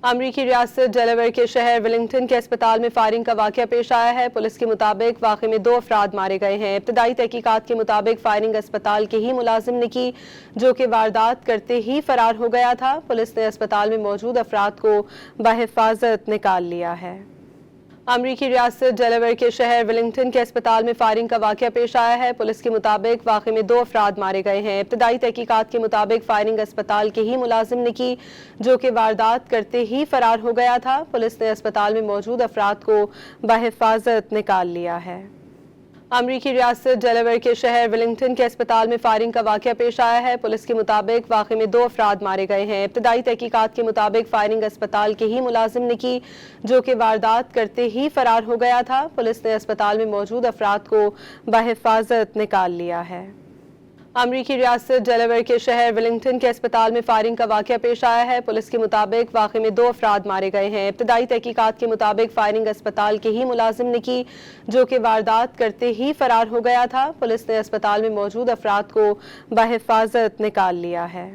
امریکی ریاست ڈیلاویئر کے شہر ولنگٹن کے اسپتال میں فائرنگ کا واقعہ پیش آیا ہے۔ پولیس کے مطابق واقعے میں 2 افراد مارے گئے ہیں۔ ابتدائی تحقیقات کے مطابق فائرنگ اسپتال کے ہی ملازم نے کی، جو کہ واردات کرتے ہی فرار ہو گیا تھا۔ پولیس نے اسپتال میں موجود افراد کو بحفاظت نکال لیا ہے۔ امریکی ریاست ڈیلاویئر کے شہر ولنگٹن کے اسپتال میں فائرنگ کا واقعہ پیش آیا ہے۔ پولیس کے مطابق واقعے میں 2 افراد مارے گئے ہیں۔ ابتدائی تحقیقات کے مطابق فائرنگ اسپتال کے ہی ملازم نے کی، جو کہ واردات کرتے ہی فرار ہو گیا تھا۔ پولیس نے اسپتال میں موجود افراد کو بحفاظت نکال لیا ہے۔ امریکی ریاست ڈیلاویئر کے شہر ولنگٹن کے اسپتال میں فائرنگ کا واقعہ پیش آیا ہے۔ پولیس کے مطابق واقعے میں 2 افراد مارے گئے ہیں۔ ابتدائی تحقیقات کے مطابق فائرنگ اسپتال کے ہی ملازم نے کی، جو کہ واردات کرتے ہی فرار ہو گیا تھا۔ پولیس نے اسپتال میں موجود افراد کو بحفاظت نکال لیا ہے۔ امریکی ریاست ڈیلاویئر کے شہر ولنگٹن کے اسپتال میں فائرنگ کا واقعہ پیش آیا ہے۔ پولیس کے مطابق واقعے میں 2 افراد مارے گئے ہیں۔ ابتدائی تحقیقات کے مطابق فائرنگ اسپتال کے ہی ملازم نے کی، جو کہ واردات کرتے ہی فرار ہو گیا تھا۔ پولیس نے اسپتال میں موجود افراد کو بحفاظت نکال لیا ہے۔